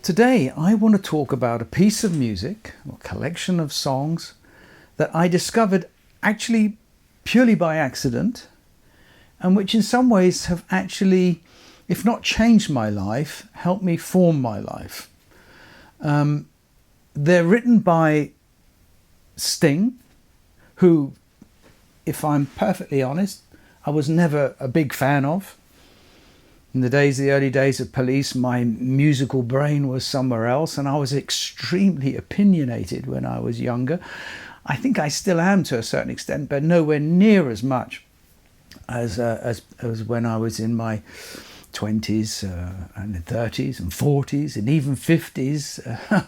Today I want to talk about a piece of music, or collection of songs, that I discovered actually purely by accident, and which in some ways have actually, if not changed my life, helped me form my life. They're written by Sting, who, if I'm perfectly honest, I was never a big fan of. In the early days of Police, my musical brain was somewhere else, and I was extremely opinionated when I was younger. I think I still am to a certain extent, but nowhere near as much as when I was in my 20s and 30s and 40s and even 50s.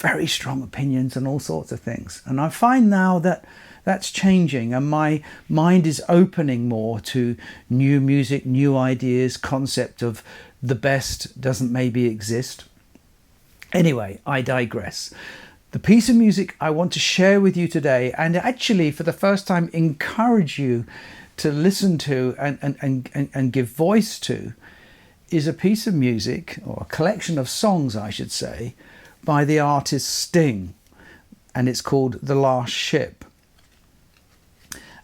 Very strong opinions on all sorts of things. And I find now that that's changing, and my mind is opening more to new music, new ideas, concept of the best doesn't maybe exist. Anyway, I digress. The piece of music I want to share with you today, and actually for the first time encourage you to listen to and give voice to, is a piece of music, or a collection of songs I should say, by the artist Sting, and it's called The Last Ship.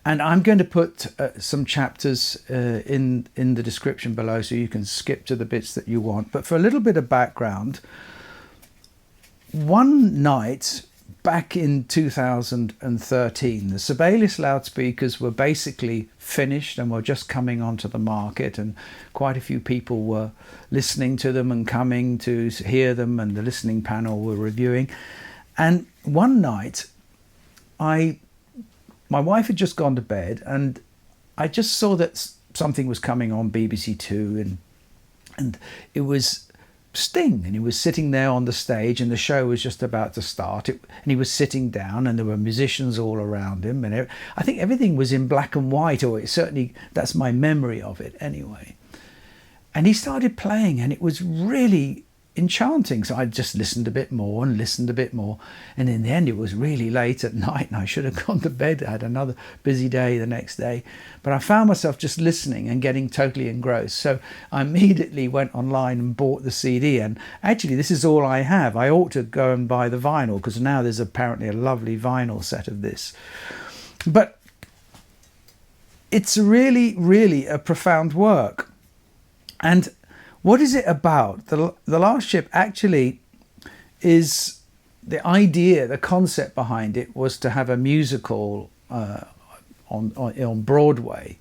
And I'm going to put some chapters in the description below, so you can skip to the bits that you want. But for a little bit of background, one night back in 2013, the Sibelius loudspeakers were basically finished and were just coming onto the market, and quite a few people were listening to them and coming to hear them, and the listening panel were reviewing. And one night, my wife had just gone to bed, and I just saw that something was coming on BBC Two, and it was Sting, and he was sitting there on the stage, and the show was just about to start, and he was sitting down, and there were musicians all around him, and I think everything was in black and white, or it certainly, that's my memory of it anyway. And he started playing, and it was really enchanting. So I just listened a bit more and listened a bit more, and in the end it was really late at night, and I should have gone to bed. I had another busy day the next day, but I found myself just listening and getting totally engrossed. So I immediately went online and bought the CD, and actually this is all I have. I ought to go and buy the vinyl, because now there's apparently a lovely vinyl set of this. But it's really a profound work. And what is it about? The Last Ship actually is, the idea, the concept behind it was to have a musical on Broadway.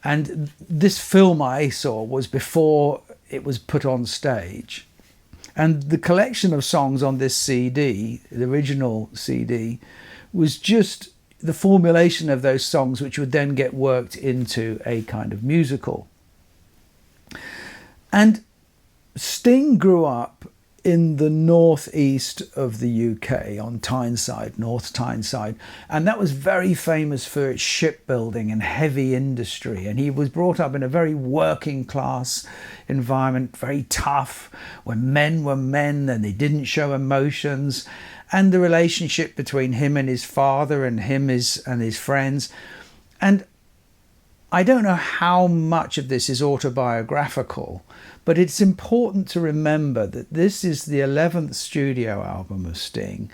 And this film I saw was before it was put on stage. And the collection of songs on this CD, the original CD, was just the formulation of those songs, which would then get worked into a kind of musical. And Sting grew up in the northeast of the UK, on Tyneside, North Tyneside, and that was very famous for its shipbuilding and heavy industry. And he was brought up in a very working class environment, very tough, where men were men and they didn't show emotions. And the relationship between him and his father, and him and his friends. And I don't know how much of this is autobiographical, but it's important to remember that this is the 11th studio album of Sting,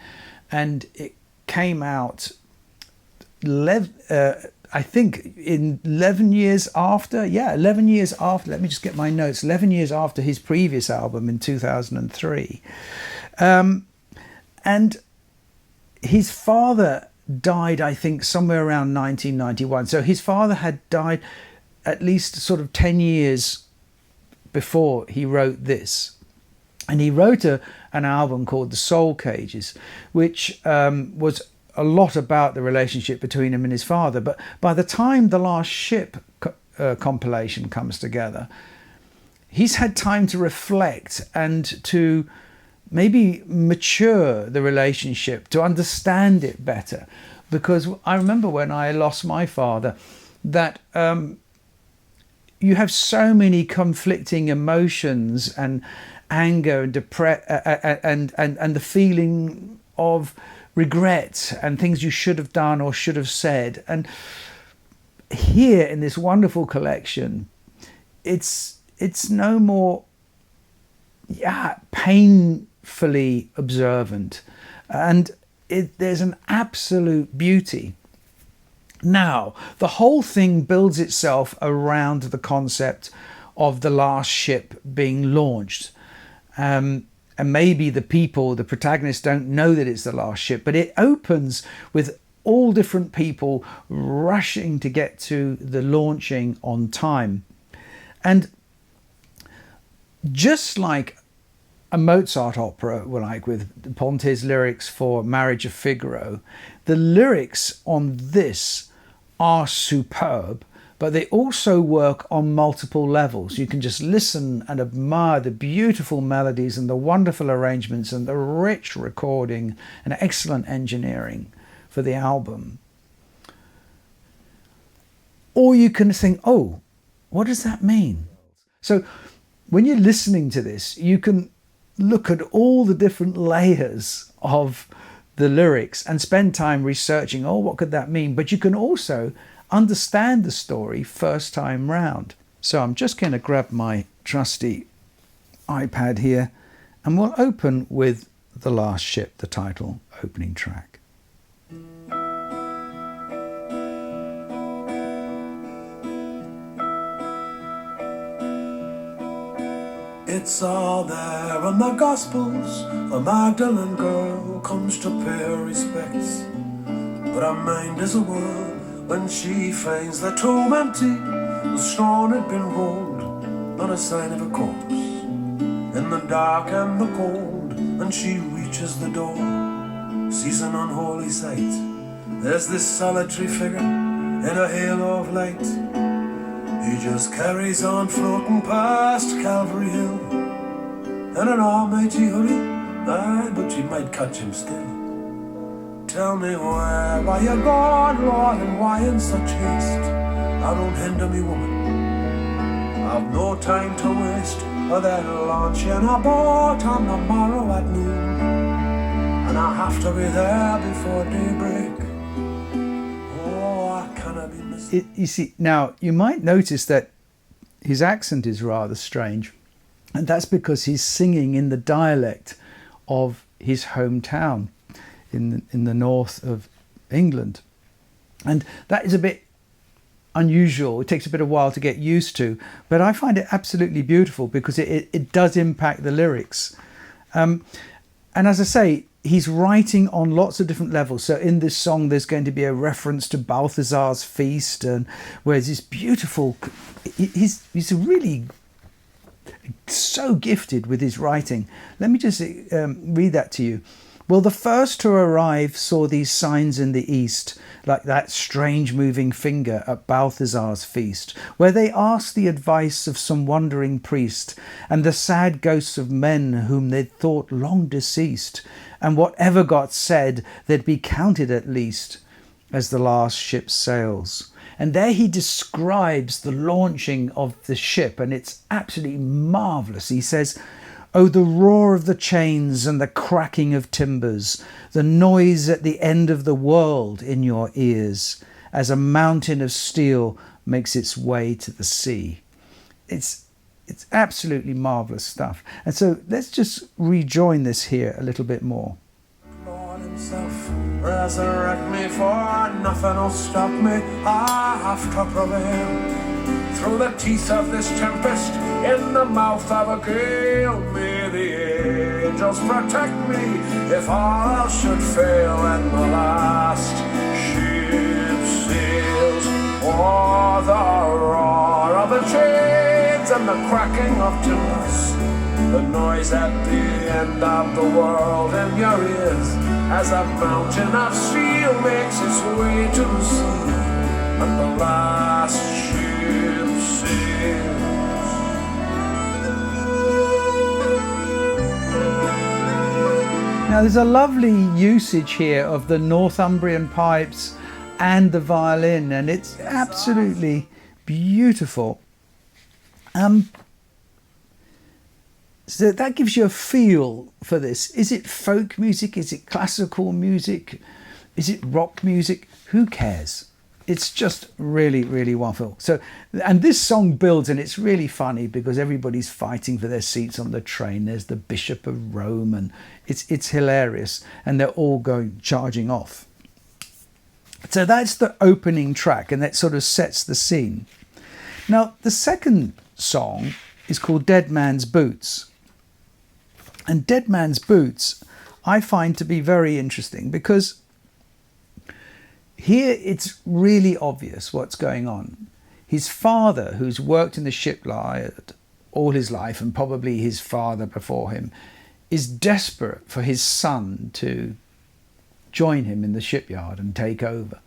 and it came out, I think, in 11 years after. Yeah, 11 years after. Let me just get my notes. 11 years after his previous album in 2003. And his father died, I think, somewhere around 1991. So his father had died at least sort of 10 years before he wrote this. And he wrote an album called The Soul Cages, which was a lot about the relationship between him and his father. But by the time The Last Ship compilation comes together, he's had time to reflect and to maybe mature the relationship, to understand it better. Because I remember when I lost my father, that you have so many conflicting emotions, and anger and and the feeling of regret and things you should have done or should have said. And here in this wonderful collection, it's no more yeah, painfully observant, and there's an absolute beauty. Now, the whole thing builds itself around the concept of the last ship being launched. And maybe the protagonists don't know that it's the last ship, but it opens with all different people rushing to get to the launching on time. And just like a Mozart opera, like with Ponte's lyrics for Marriage of Figaro, the lyrics on this are superb, but they also work on multiple levels. You can just listen and admire the beautiful melodies and the wonderful arrangements and the rich recording and excellent engineering for the album. Or you can think, oh, what does that mean? So when you're listening to this, you can look at all the different layers of the lyrics and spend time researching, oh, what could that mean? But you can also understand the story first time round. So I'm just going to grab my trusty iPad here and we'll open with The Last Ship, the title opening track. It's all there in the Gospels. A Magdalene girl comes to pay her respects, but her mind is a whirl when she finds the tomb empty. The stone had been rolled, not a sign of a corpse. In the dark and the cold, and she reaches the door, sees an unholy sight. There's this solitary figure in a halo of light. He just carries on floating past Calvary Hill in an almighty hurry, aye, but you might catch him still. Tell me where are you gone, Lord, and why in such haste? Now don't hinder me, woman, I've no time to waste. For they're launching a boat on the morrow at noon, and I have to be there before daybreak. You see, now you might notice that his accent is rather strange, and that's because he's singing in the dialect of his hometown in the north of England, and that is a bit unusual. It takes a bit of a while to get used to, but I find it absolutely beautiful because it does impact the lyrics. And as I say, he's writing on lots of different levels. So in this song, there's going to be a reference to Balthazar's feast, and whereas this beautiful, he's really so gifted with his writing. Let me just read that to you. Well, the first to arrive saw these signs in the east, like that strange moving finger at Balthazar's feast, where they asked the advice of some wandering priest, and the sad ghosts of men whom they'd thought long deceased, and whatever got said, they'd be counted at least as the last ship sails. And there he describes the launching of the ship, and it's absolutely marvellous. He says, "Oh, the roar of the chains and the cracking of timbers, the noise at the end of the world in your ears, as a mountain of steel makes its way to the sea." It's absolutely marvellous stuff. And so let's just rejoin this here a little bit more. Lord himself, resurrect me, for nothing will stop me. I have to prevail through the teeth of this tempest, in the mouth of a gale. May the angels protect me if all else should fail, and the last ship sails. For the roar of the chains and the cracking of timbers, the noise at the end of the world in your ears, as a mountain of steel makes its way to the sea, and the last ship sails. Now there's a lovely usage here of the Northumbrian pipes and the violin, and it's absolutely beautiful. So that gives you a feel for this. Is it folk music? Is it classical music? Is it rock music? Who cares? it's just really, really wonderful. So, and this song builds, and it's really funny because everybody's fighting for their seats on the train. There's the Bishop of Rome, and it's hilarious, and they're all going charging off. So that's the opening track, and that sort of sets the scene. Now, the second song is called Dead Man's Boots. And Dead Man's Boots I find to be very interesting because here it's really obvious what's going on. His father, who's worked in the shipyard all his life, and probably his father before him, is desperate for his son to join him in the shipyard and take over.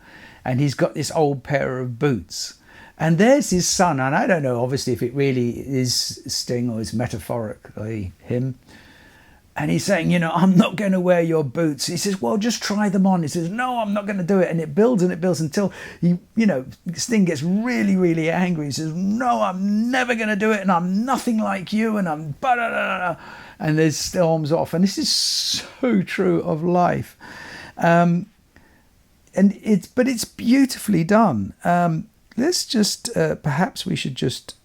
And he's got this old pair of boots. And there's his son, and I don't know obviously if it really is Sting or is metaphorically him. And he's saying, you know, I'm not going to wear your boots. He says, well, just try them on. He says, no, I'm not going to do it. And it builds until he, you know, Sting gets really, really angry. He says, no, I'm never going to do it. And I'm nothing like you. And I'm ba-da-da-da-da. And then storms off. And this is so true of life. But it's beautifully done. Let's just, perhaps we should just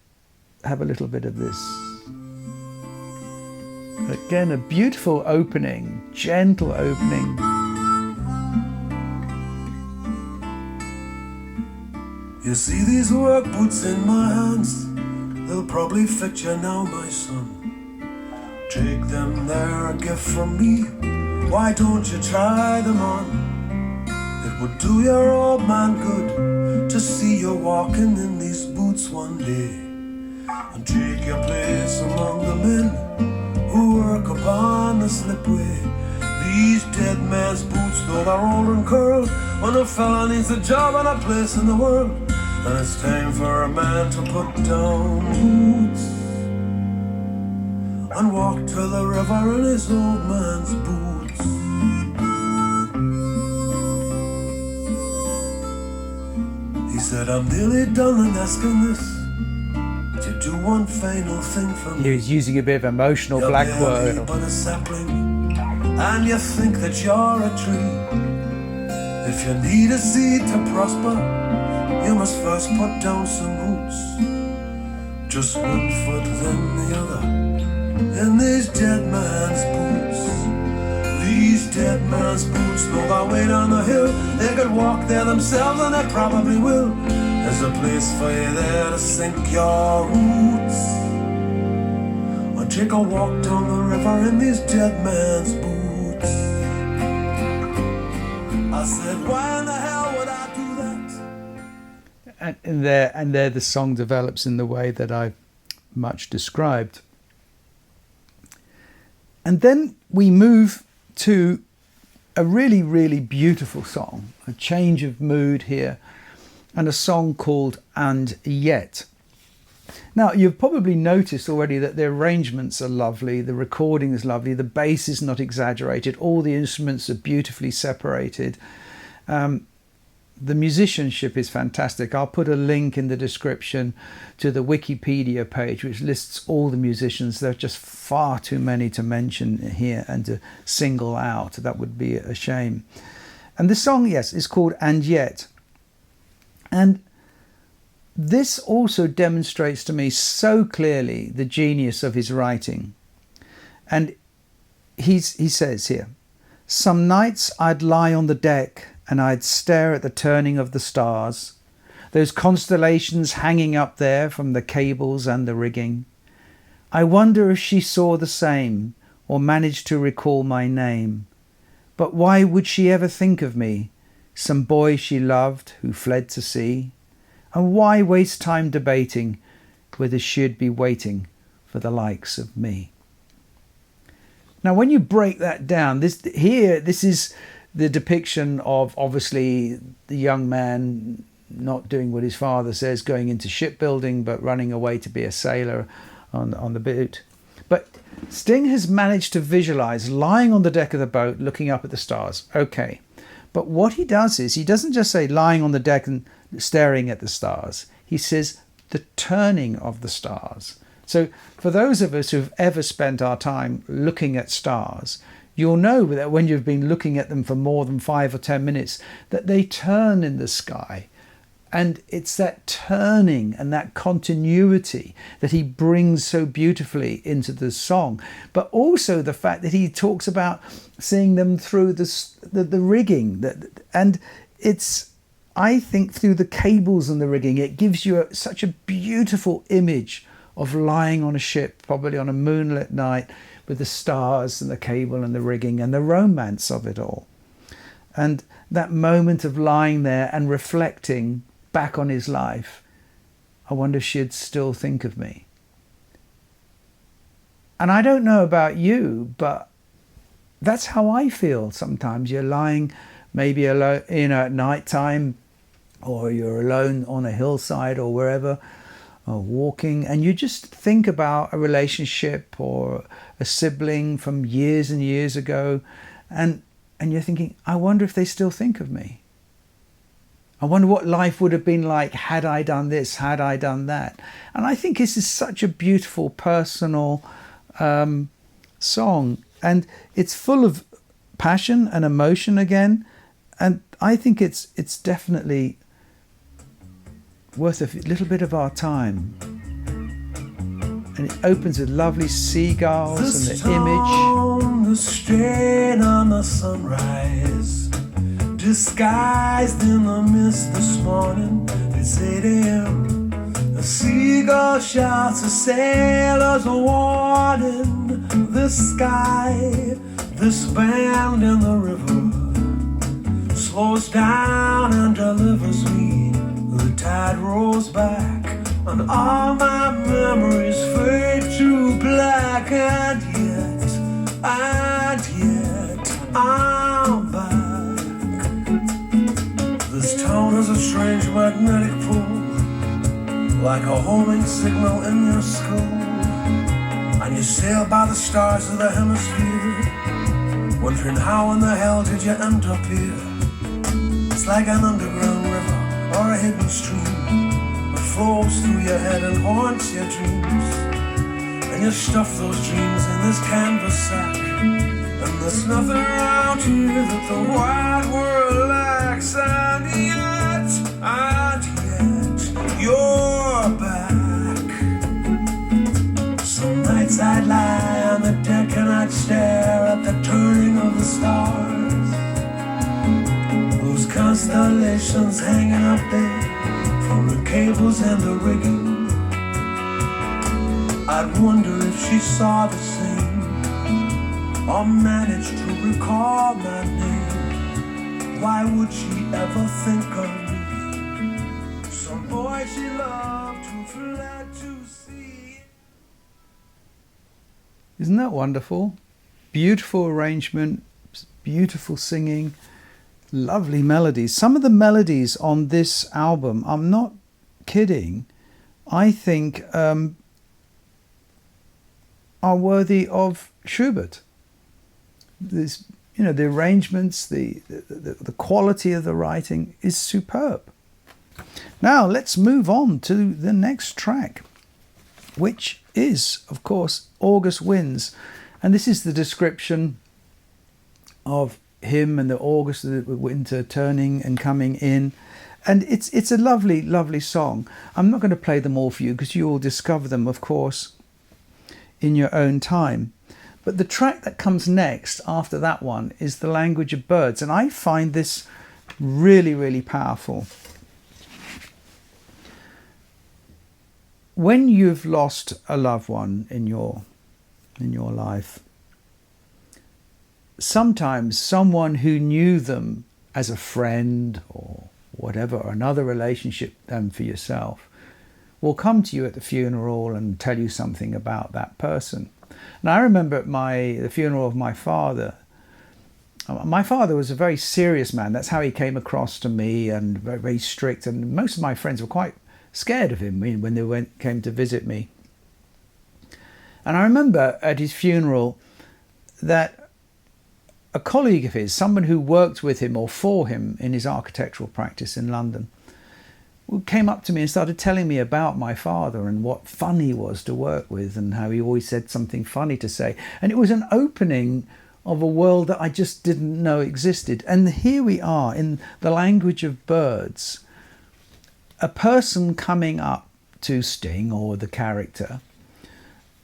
have a little bit of this. Again, a beautiful opening, gentle opening. You see these work boots in my hands, they'll probably fit you now, my son. Take them, they're a gift from me, why don't you try them on? It would do your old man good to see you walking in these boots one day, and take your place among the men who work upon the slipway. These dead man's boots, though they're old and curled, when a fella needs a job and a place in the world, and it's time for a man to put down boots and walk to the river in his old man's boots. He said, I'm nearly done in asking this, to do one final thing for me. He was using a bit of emotional black word. But a sapling, and you think that you're a tree. If you need a seed to prosper, you must first put down some roots. Just one foot then the other, in these dead man's boots. These dead man's boots, though they're way down the hill, they could walk there themselves, and they probably will. There's a place for you there to sink your roots, or take a walk down the river in these dead man's boots. I said, why in the hell would I do that? And there the song develops in the way that I've much described. And then we move to a really, really beautiful song, a change of mood here, and a song called And Yet. Now, you've probably noticed already that the arrangements are lovely, the recording is lovely, the bass is not exaggerated, all the instruments are beautifully separated. The musicianship is fantastic. I'll put a link in the description to the Wikipedia page, which lists all the musicians. There are just far too many to mention here and to single out. That would be a shame. And the song, yes, is called And Yet. And this also demonstrates to me so clearly the genius of his writing. And he says here, some nights I'd lie on the deck and I'd stare at the turning of the stars, those constellations hanging up there from the cables and the rigging. I wonder if she saw the same or managed to recall my name. But why would she ever think of me, some boy she loved who fled to sea? And why waste time debating whether she'd be waiting for the likes of me? Now, when you break that down, this is the depiction of obviously the young man not doing what his father says, going into shipbuilding, but running away to be a sailor on the boat. But Sting has managed to visualize lying on the deck of the boat, looking up at the stars. Okay. But what he does is he doesn't just say lying on the deck and staring at the stars. He says the turning of the stars. So for those of us who've ever spent our time looking at stars, you'll know that when you've been looking at them for more than 5 or 10 minutes, that they turn in the sky. And it's that turning and that continuity that he brings so beautifully into the song, but also the fact that he talks about seeing them through the rigging, and it's, I think, through the cables and the rigging, it gives you such a beautiful image of lying on a ship, probably on a moonlit night, with the stars and the cable and the rigging and the romance of it all. And that moment of lying there and reflecting back on his life, I wonder if she'd still think of me. And I don't know about you, but that's how I feel sometimes. You're lying maybe alone, at night time, or you're alone on a hillside or wherever, or walking, and you just think about a relationship or a sibling from years and years ago, and you're thinking, I wonder if they still think of me. I wonder what life would have been like had I done this, had I done that. And I think this is such a beautiful, personal song. And it's full of passion and emotion again. And I think it's definitely worth a little bit of our time. And it opens with lovely seagulls and the image. The strain on the sunrise, disguised in the mist this morning. It's 8 a.m. A seagull shouts a sailor's warning. This sky, this bend in the river, slows down and delivers me. The tide rolls back and all my memories fade to black. And yet I'm back. This town is a strange magnetic pull, like a homing signal in your skull. And you sail by the stars of the hemisphere, wondering how in the hell did you end up here. It's like an underground river or a hidden stream that flows through your head and haunts your dreams. And you stuff those dreams in this canvas sack, and there's nothing around here that the wide world lacks. And yet, you're back. Some nights I'd lie on the deck and I'd stare at the turning of the stars, those constellations hanging up there from the cables and the rigging. I'd wonder if she saw the same, or managed to recall my name. Why would she ever think of me? Some boy she loved who fled to sea. Isn't that wonderful? Beautiful arrangement, beautiful singing, lovely melodies. Some of the melodies on this album, I'm not kidding, I think are worthy of Schubert. This, the arrangements, the quality of the writing is superb. Now let's move on to the next track, which is, of course, August Winds. And this is the description of him and the August, the winter turning and coming in. And it's a lovely, lovely song. I'm not going to play them all for you because you will discover them, of course, in your own time. But the track that comes next after that one is The Language of Birds. And I find this really, really powerful. When you've lost a loved one in your life, sometimes someone who knew them as a friend or whatever, or another relationship than for yourself, will come to you at the funeral and tell you something about that person. And I remember at the funeral of my father. My father was a very serious man. That's how he came across to me, and very, very strict. And most of my friends were quite scared of him when they came to visit me. And I remember at his funeral that a colleague of his, someone who worked with him or for him in his architectural practice in London, came up to me and started telling me about my father and what fun he was to work with and how he always said something funny to say. And it was an opening of a world that I just didn't know existed. And here we are in The Language of Birds. a person coming up to Sting or the character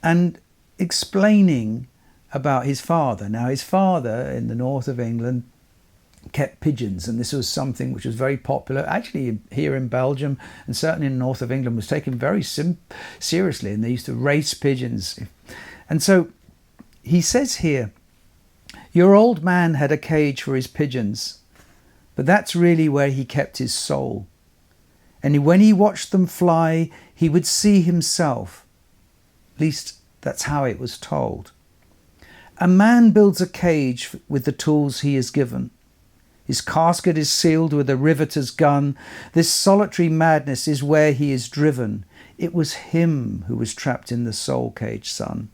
and explaining about his father. Now, his father in the north of England kept pigeons, and this was something which was very popular actually here in Belgium, and certainly in the north of England was taken very seriously, and they used to race pigeons. And so he says here, your old man had a cage for his pigeons, but that's really where he kept his soul. And when he watched them fly, he would see himself. At least that's how it was told. A man builds a cage with the tools he is given. His casket is sealed with a riveter's gun. This solitary madness is where he is driven. It was him who was trapped in the soul cage, son.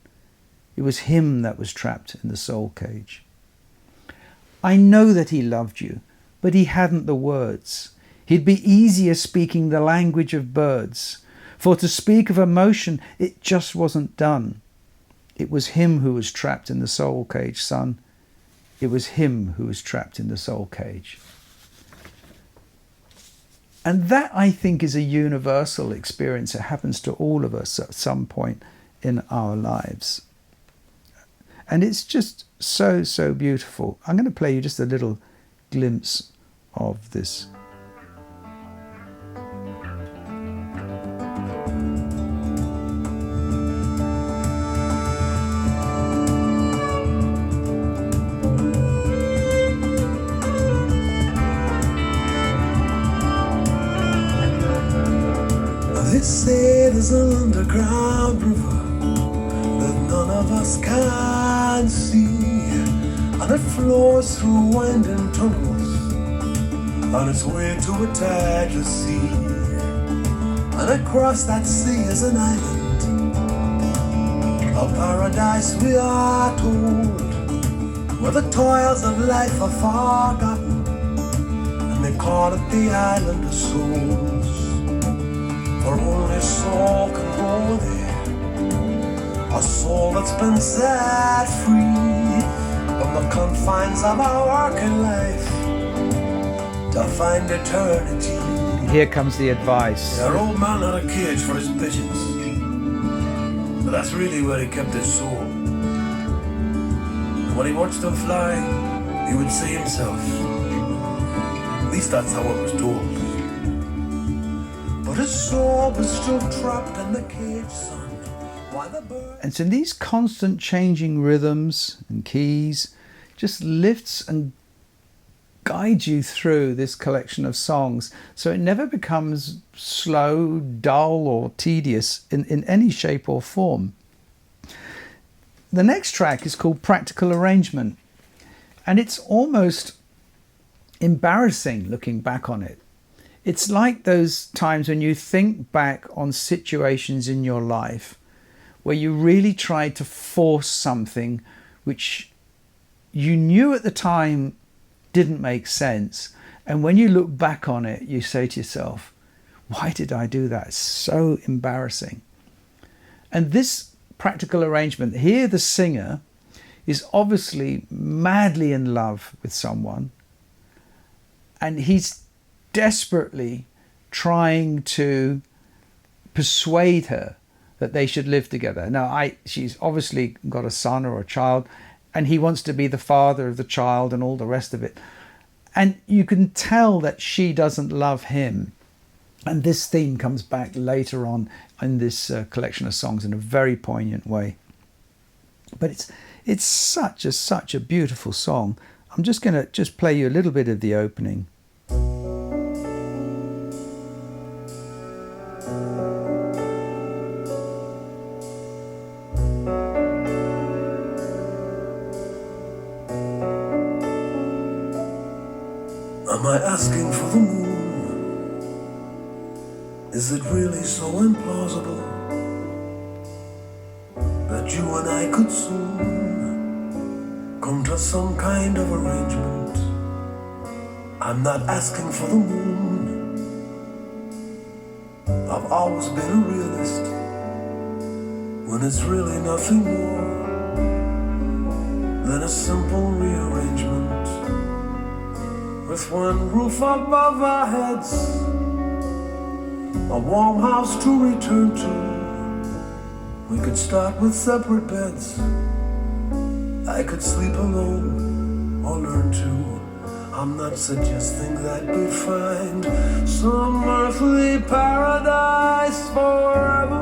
It was him that was trapped in the soul cage. I know that he loved you, but he hadn't the words. He'd be easier speaking the language of birds. For to speak of emotion, it just wasn't done. It was him who was trapped in the soul cage, son. It was him who was trapped in the soul cage. And that, I think, is a universal experience. It happens to all of us at some point in our lives. And it's just so, so beautiful. I'm going to play you just a little glimpse of this. They say there's an underground river that none of us can see, and it flows through winding tunnels on its way to attack the sea. And across that sea is an island, a paradise we are told, where the toils of life are forgotten, and they call it the island of souls. For only soul can go there, a soul that's been set free from the confines of our working life to find eternity. Here comes the advice. Our old man had a cage for his pigeons, but that's really where he kept his soul. And when he watched them fly, he would see himself. At least that's how it was told. But his soul was still trapped in the cage, son. Why the bird... And so these constant changing rhythms and keys just lifts and guides you through this collection of songs. So it never becomes slow, dull or tedious in any shape or form. The next track is called Practical Arrangement. And it's almost embarrassing looking back on it. It's like those times when you think back on situations in your life where you really tried to force something which you knew at the time didn't make sense. And when you look back on it, you say to yourself, why did I do that? It's so embarrassing. And this practical arrangement, here the singer is obviously madly in love with someone, and he's desperately trying to persuade her that they should live together. Now, she's obviously got a son or a child, and he wants to be the father of the child and all the rest of it. And you can tell that she doesn't love him. And this theme comes back later on in this collection of songs in a very poignant way. But it's such a beautiful song. I'm just going to play you a little bit of the opening. Am I asking for the moon? Is it really so implausible that you and I could soon come to some kind of arrangement? I'm not asking for the moon. I've always been a realist when it's really nothing more than a simple rearrangement. With one roof above our heads a warm house to return to. We could start with separate beds. I could sleep alone or learn to. I'm not suggesting that we'd find some earthly paradise forever.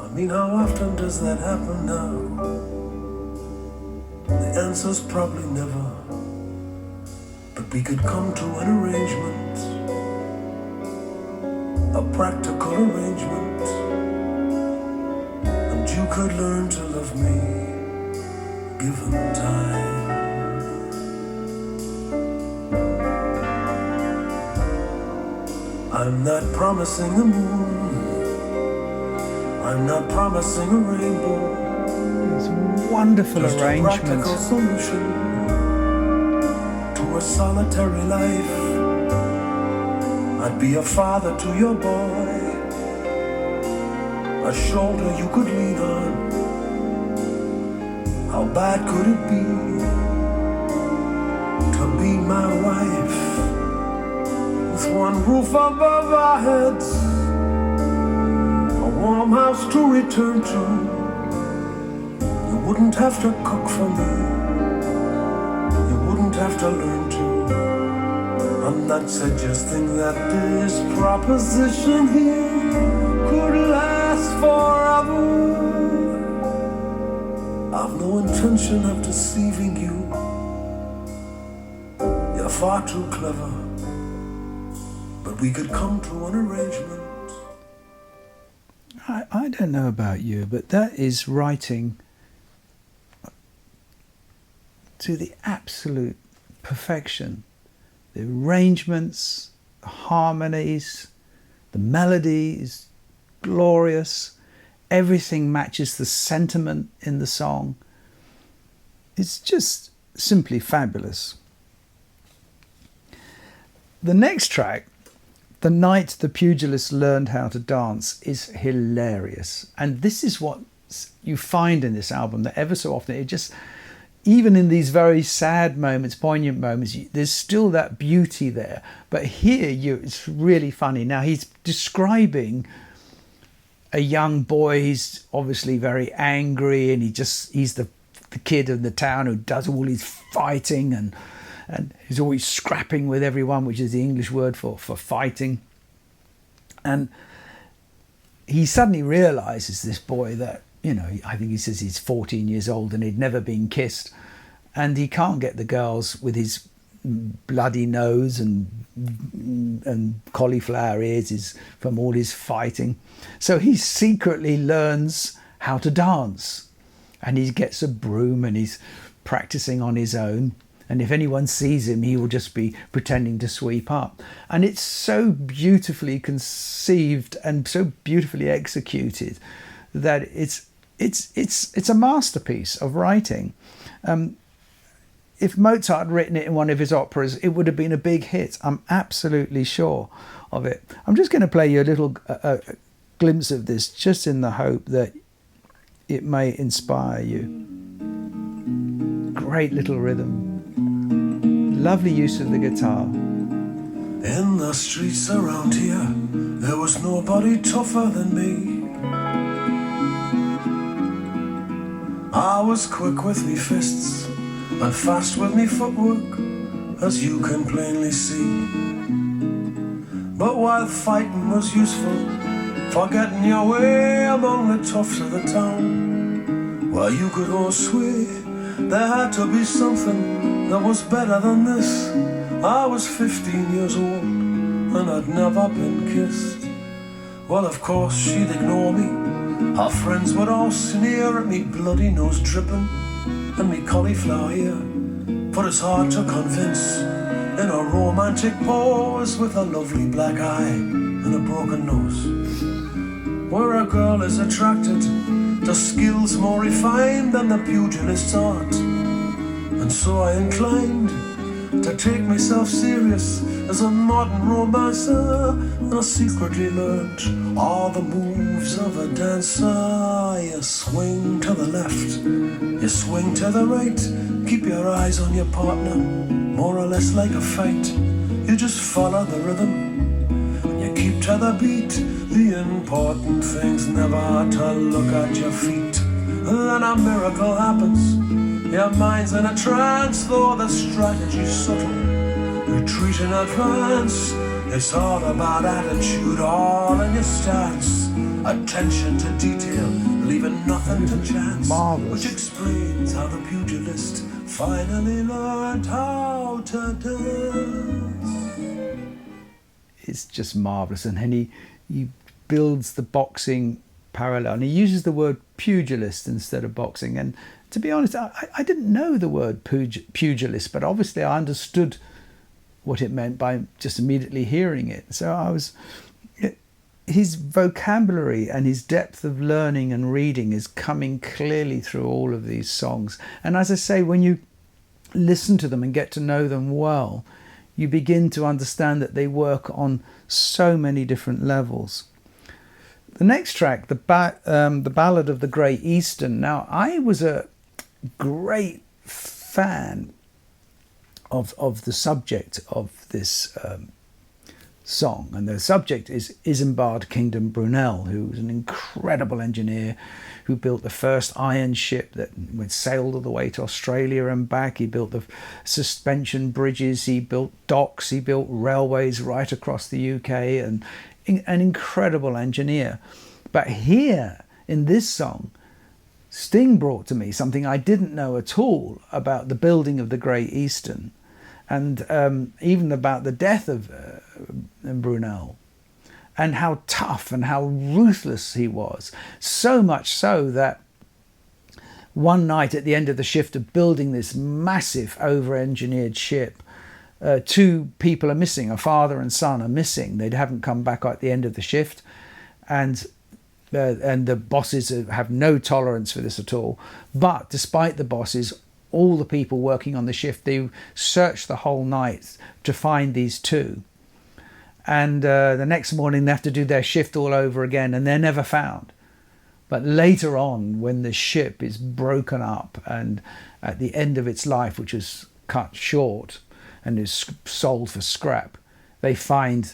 I mean, how often does that happen now? The answer's probably never. But we could come to an arrangement, a practical arrangement, and you could learn to love me, given time. I'm not promising the moon, I'm not promising a rainbow. It's a wonderful just arrangement. A practical solution to a solitary life. I'd be a father to your boy, a shoulder you could lean on. How bad could it be to be my wife? With one roof above our heads, a warm house to return to. You wouldn't have to cook for me, you wouldn't have to learn to. I'm not suggesting that this proposition here could last forever. I've no intention of deceiving you, you're far too clever. But we could come to an arrangement. I don't know about you, but that is writing to the absolute perfection. The arrangements, the harmonies, the melodies, glorious. Everything matches the sentiment in the song. It's just simply fabulous. The next track, The Night the Pugilist Learned How to Dance, is hilarious. And this is what you find in this album, that ever so often it just, even in these very sad moments, poignant moments, there's still that beauty there. But here it's really funny. Now he's describing a young boy. He's obviously very angry, and he's the kid in the town who does all his fighting and he's always scrapping with everyone, which is the English word for fighting. And he suddenly realizes, this boy, that, you know, I think he says he's 14 years old and he'd never been kissed, and he can't get the girls with his bloody nose and cauliflower ears from all his fighting. So he secretly learns how to dance, and he gets a broom and he's practicing on his own. And if anyone sees him, he will just be pretending to sweep up. And it's so beautifully conceived and so beautifully executed that it's a masterpiece of writing. If Mozart had written it in one of his operas, it would have been a big hit. I'm absolutely sure of it. I'm just going to play you a little glimpse of this, just in the hope that it may inspire you. Great little rhythm. Lovely use of the guitar. In the streets around here, there was nobody tougher than me. I was quick with me fists and fast with me footwork, as you can plainly see. But while fighting was useful for getting your way among the toughs of the town, while you could all sway, there had to be something that was better than this. I was 15 years old and I'd never been kissed. Well, of course she'd ignore me. Her friends would all sneer at me, bloody nose dripping and me cauliflower ear. But it's hard to convince in a romantic pose with a lovely black eye and a broken nose, where a girl is attracted to skills more refined than the pugilist's art. And so I inclined to take myself serious as a modern romancer, and I secretly learned all the moves of a dancer. You swing to the left, you swing to the right, keep your eyes on your partner, more or less like a fight. You just follow the rhythm, keep to the beat. The important thing's never to look at your feet. Then a miracle happens. Your mind's in a trance, though the strategy's subtle. Retreat in advance. It's all about attitude, all in your stance. Attention to detail, leaving nothing to chance. Marvelous. Which explains how the pugilist finally learned how to dance. It's just marvelous, and he builds the boxing parallel, and he uses the word pugilist instead of boxing. And to be honest, I didn't know the word pugilist, but obviously I understood what it meant by just immediately hearing it. So his vocabulary and his depth of learning and reading is coming clearly through all of these songs. And as I say, when you listen to them and get to know them well, you begin to understand that they work on so many different levels. The next track, the Ballad of the Great Eastern. Now, I was a great fan of the subject of this song, and the subject is Isambard Kingdom Brunel, who was an incredible engineer who built the first iron ship that sailed all the way to Australia and back. He built the suspension bridges, he built docks, he built railways right across the UK, and an incredible engineer. But here in this song, Sting brought to me something I didn't know at all about the building of the Great Eastern, and even about the death of Brunel, and how tough and how ruthless he was. So much so that one night at the end of the shift of building this massive over-engineered ship, two people are missing. A father and son are missing. They haven't come back at the end of the shift, and the bosses have no tolerance for this at all. But despite the bosses, all the people working on the shift, they search the whole night to find these two. And the next morning they have to do their shift all over again, and they're never found. But later on, when the ship is broken up and at the end of its life, which is cut short and is sold for scrap, they find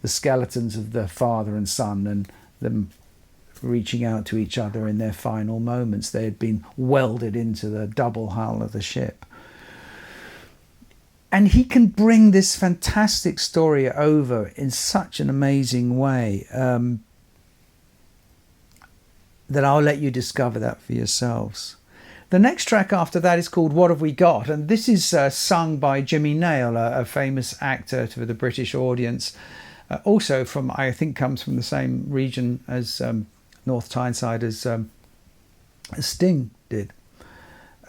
the skeletons of the father and son, and them reaching out to each other in their final moments. They had been welded into the double hull of the ship. And he can bring this fantastic story over in such an amazing way that I'll let you discover that for yourselves. The next track after that is called What Have We Got? And this is sung by Jimmy Nail, a famous actor for the British audience. Also from, I think, comes from the same region as North Tyneside as Sting did.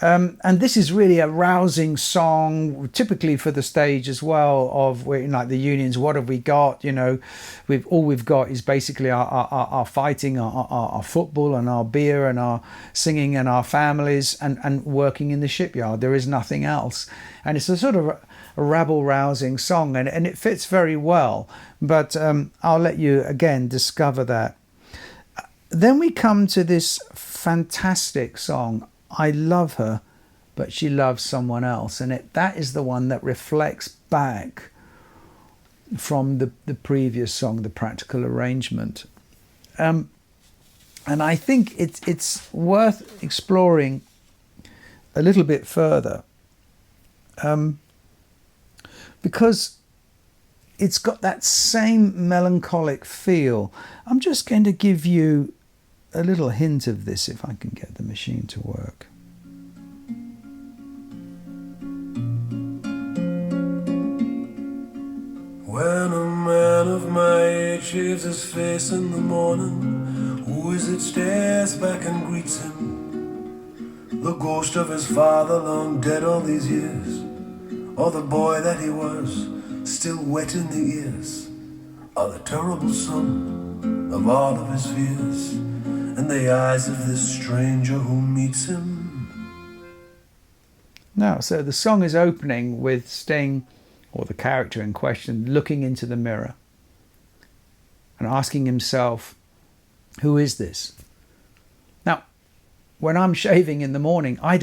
And this is really a rousing song, typically for the stage as well, of like the unions. What have we got? You know, we've got is basically our fighting, our football, and our beer, and our singing, and our families, and working in the shipyard. There is nothing else, and it's a sort of a rabble rousing song, and it fits very well. But I'll let you again discover that. Then we come to this fantastic song, I Love Her, But She Loves Someone Else. And that is the one that reflects back from the previous song, The Practical Arrangement. And I think it's worth exploring a little bit further, because it's got that same melancholic feel. I'm just going to give you a little hint of this if I can get the machine to work. When a man of my age shaves his face in the morning, who is it stares back and greets him? The ghost of his father long dead all these years, or the boy that he was, still wet in the ears, or the terrible son of all of his fears, in the eyes of this stranger who meets him. Now, so the song is opening with Sting, or the character in question, looking into the mirror and asking himself, who is this? Now, when I'm shaving in the morning, I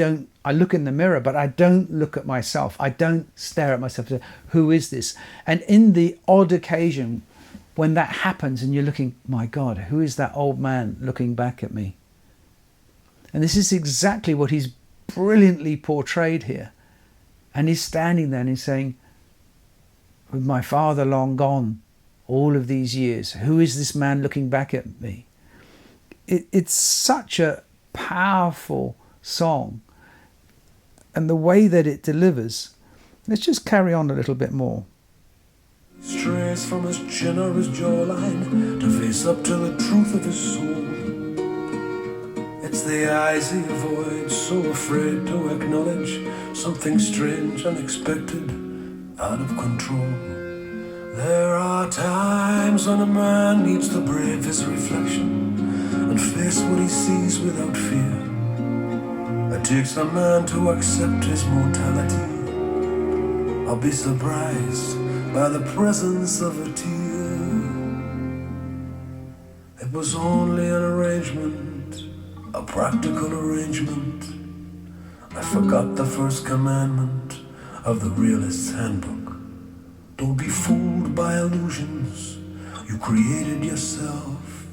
look in the mirror, but I don't look at myself. I don't stare at myself and say, who is this? And in the odd occasion when that happens and you're looking, my God, who is that old man looking back at me? And this is exactly what he's brilliantly portrayed here. And he's standing there and he's saying, with my father long gone, all of these years, who is this man looking back at me? It's such a powerful song. And the way that it delivers, let's just carry on a little bit more. Strays from his chin or his jawline to face up to the truth of his soul. It's the eyes he avoids, so afraid to acknowledge something strange, unexpected, out of control. There are times when a man needs to brave his reflection and face what he sees without fear. It takes a man to accept his mortality or be surprised by the presence of a tear. It was only an arrangement, a practical arrangement. I forgot the first commandment of the realist's handbook. Don't be fooled by illusions you created yourself,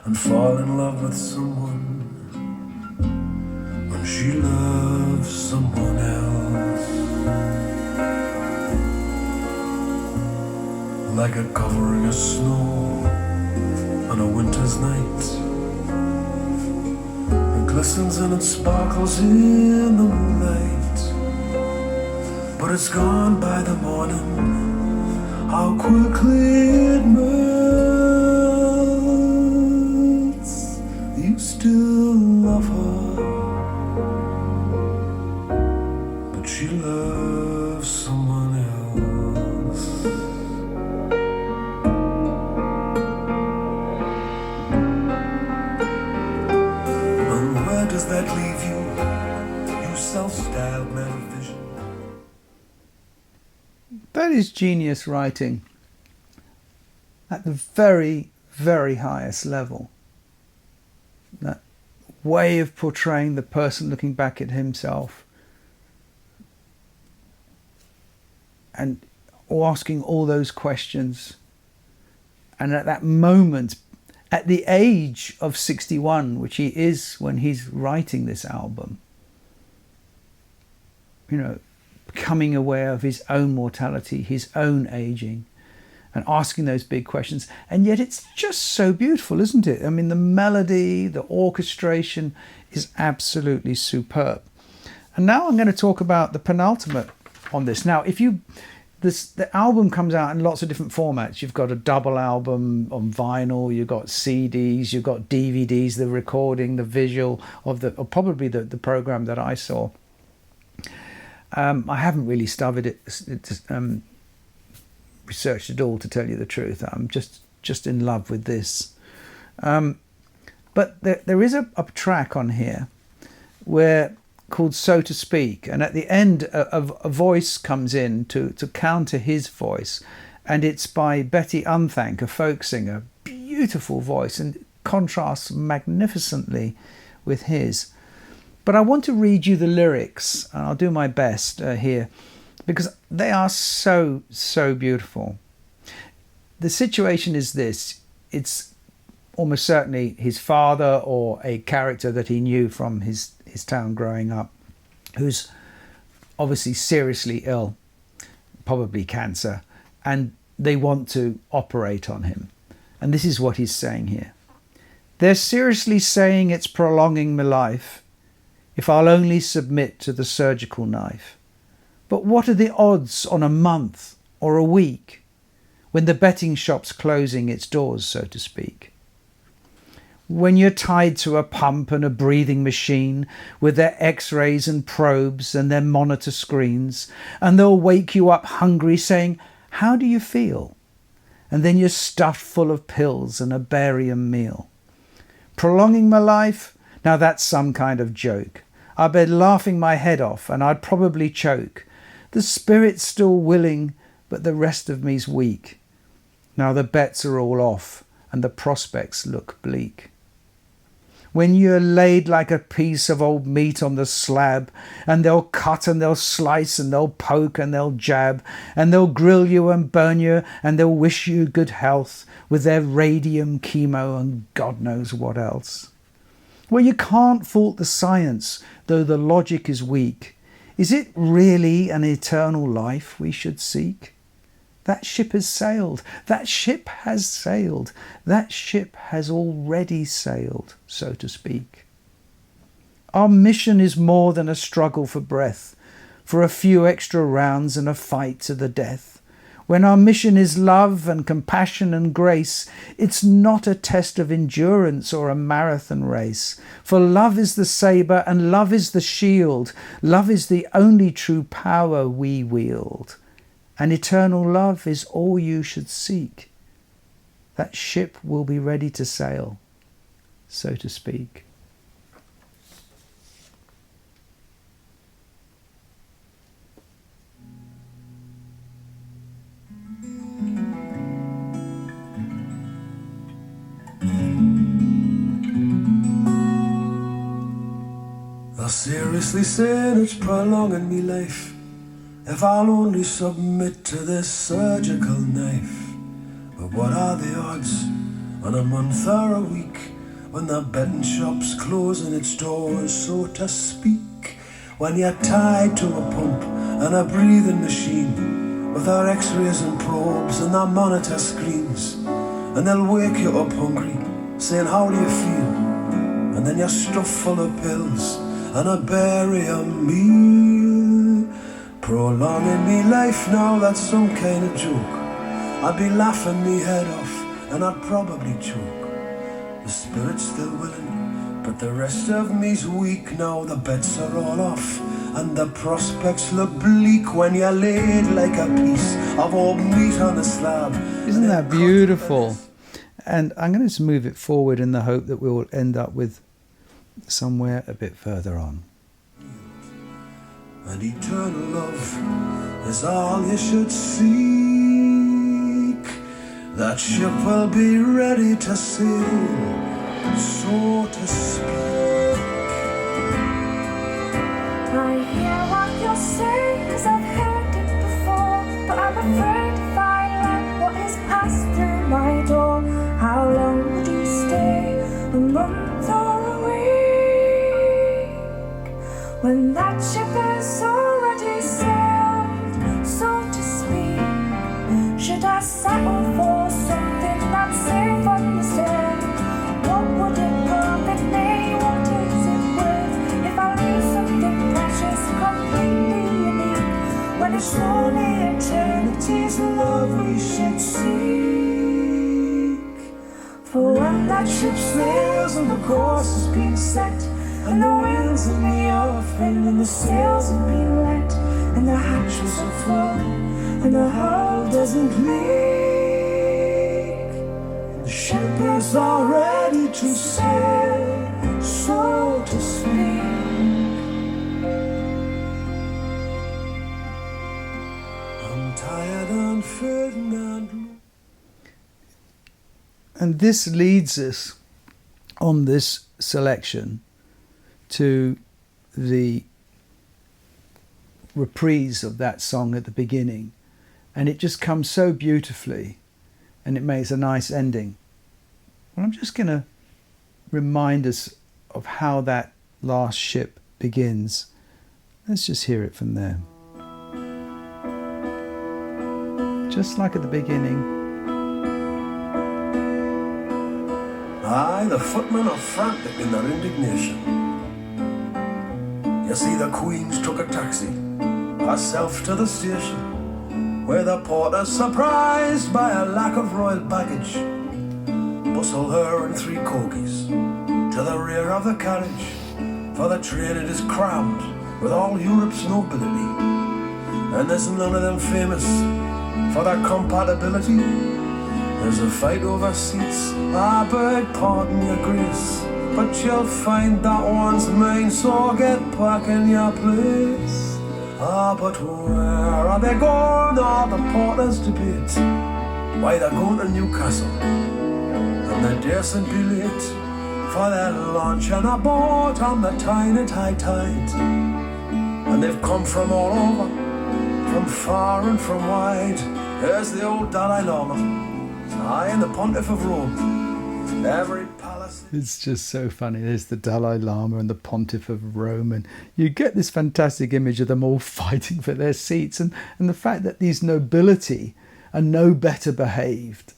and fall in love with someone when she loves someone else. Like a covering of snow on a winter's night, it glistens and it sparkles in the moonlight, but it's gone by the morning. How quickly it melts. You still love her, but she loves someone else. And where does that leave you, you self-styled man of vision? That is genius writing at the very, very highest level. That way of portraying the person looking back at himself and asking all those questions. And at that moment, at the age of 61, which he is when he's writing this album, you know, becoming aware of his own mortality, his own aging, and asking those big questions. And yet it's just so beautiful, isn't it? I mean, the melody, the orchestration is absolutely superb. And now I'm going to talk about the penultimate on this. Now, the album comes out in lots of different formats. You've got a double album on vinyl, you've got CDs, you've got DVDs, the recording, the visual of probably the program that I saw. I haven't really researched it all, to tell you the truth. I'm just in love with this. But there is a track on here called So to Speak, and at the end a voice comes in to counter his voice, and it's by Betty Unthank, a folk singer. Beautiful voice, and contrasts magnificently with his. But I want to read you the lyrics, and I'll do my best here, because they are so, so beautiful. The situation is this. It's almost certainly his father or a character that he knew from his town growing up, who's obviously seriously ill, probably cancer, and they want to operate on him. And this is what he's saying here. They're seriously saying it's prolonging my life, if I'll only submit to the surgical knife. But what are the odds on a month or a week, when the betting shop's closing its doors, so to speak? When you're tied to a pump and a breathing machine with their x-rays and probes and their monitor screens, and they'll wake you up hungry saying, "How do you feel?" And then you're stuffed full of pills and a barium meal. Prolonging my life? Now that's some kind of joke. I'd be laughing my head off and I'd probably choke. The spirit's still willing, but the rest of me's weak. Now the bets are all off and the prospects look bleak. when you're laid like a piece of old meat on the slab, and they'll cut and they'll slice and they'll poke and they'll jab, and they'll grill you and burn you, and they'll wish you good health with their radium chemo and God knows what else. Well, you can't fault the science, though the logic is weak. Is it really an eternal life we should seek? That ship has sailed, that ship has sailed, that ship has already sailed, so to speak. Our mission is more than a struggle for breath, for a few extra rounds and a fight to the death. When our mission is love and compassion and grace, it's not a test of endurance or a marathon race. For love is the sabre and love is the shield. Love is the only true power we wield. And eternal love is all you should seek. That ship will be ready to sail, so to speak. I seriously saying it's prolonging me life, if I'll only submit to this surgical knife. But what are the odds on a month or a week, when the betting shop's closing its doors, so to speak? When you're tied to a pump and a breathing machine, with our x-rays and probes and our monitor screens, and they'll wake you up hungry, saying how do you feel? And then you're stuffed full of pills and a burial meal. Prolonging me life now, that's some kind of joke. I'd be laughing me head off and I'd probably choke. The spirit's still willing, but the rest of me's weak now. The bets are all off and the prospects look bleak, when you're laid like a piece of old meat on the slab. Isn't that beautiful? And I'm going to move it forward in the hope that we'll end up with somewhere a bit further on. And eternal love is all you should seek. That ship will be ready to sail, so to speak. I hear what you're saying, 'cause I've heard it before, but I'm afraid if I let what is passed through my door. How long would you stay? A month or a week? When that ship is already sailed, so to speak. Should I settle for something that's safe on the sail? What would it profit me? What is it worth if I lose something precious, completely unique, when it's only eternity's love we should seek? For when that ship sails and the course has been set, and the winds in the offing and the sails have been let, and the hatches are full and the hull doesn't leak, the ship is all ready to sail, so to speak. I'm tired and fading and blue. And this leads us on this selection to the reprise of that song at the beginning, and it just comes so beautifully and it makes a nice ending. Well, I'm just going to remind us of how that last ship begins. Let's just hear it from there. Just like at the beginning. Aye, the footmen are frantic in their indignation. You see, the Queen's took a taxi herself to the station, where the porter's surprised by a lack of royal baggage. Bustle her and 3 corgis to the rear of the carriage, for the train it is crammed with all Europe's nobility, and there's none of them famous for their compatibility. There's a fight over seats, I beg pardon your grace, but you'll find that one's mine, so get back in your place. Ah, but where are they going? All the porters debate why they're going to Newcastle, and they daresn't be late, for their lunch on a boat on the tiny high tide. And they've come from all over, from far and from wide. Here's the old Dalai Lama, I and the Pontiff of Rome. Every palace... It's just so funny. There's the Dalai Lama and the Pontiff of Rome, and you get this fantastic image of them all fighting for their seats, and the fact that these nobility are no better behaved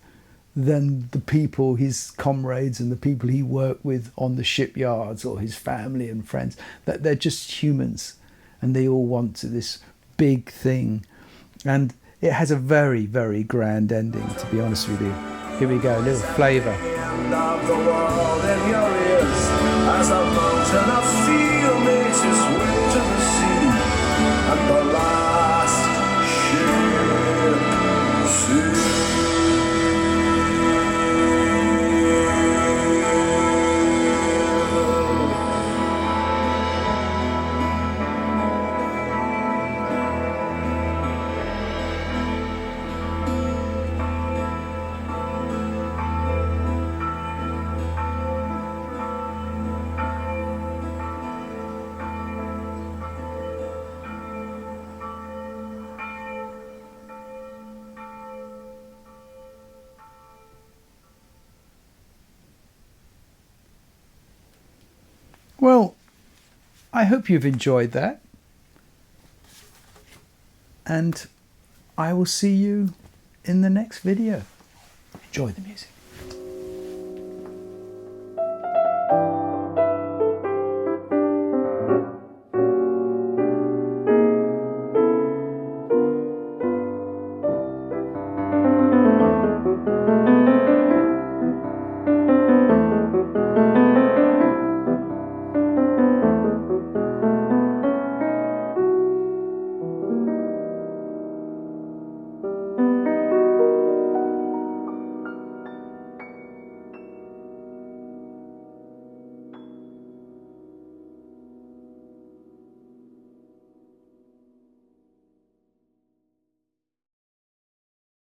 than the people, his comrades and the people he worked with on the shipyards, or his family and friends, that they're just humans and they all want to this big thing. And it has a very, very grand ending, to be honest with you. Here we go, a little flavour. End of the world in your ears, as a mountain of steel makes its way to the sea, and the last ship sails. Well, I hope you've enjoyed that, and I will see you in the next video. Enjoy the music.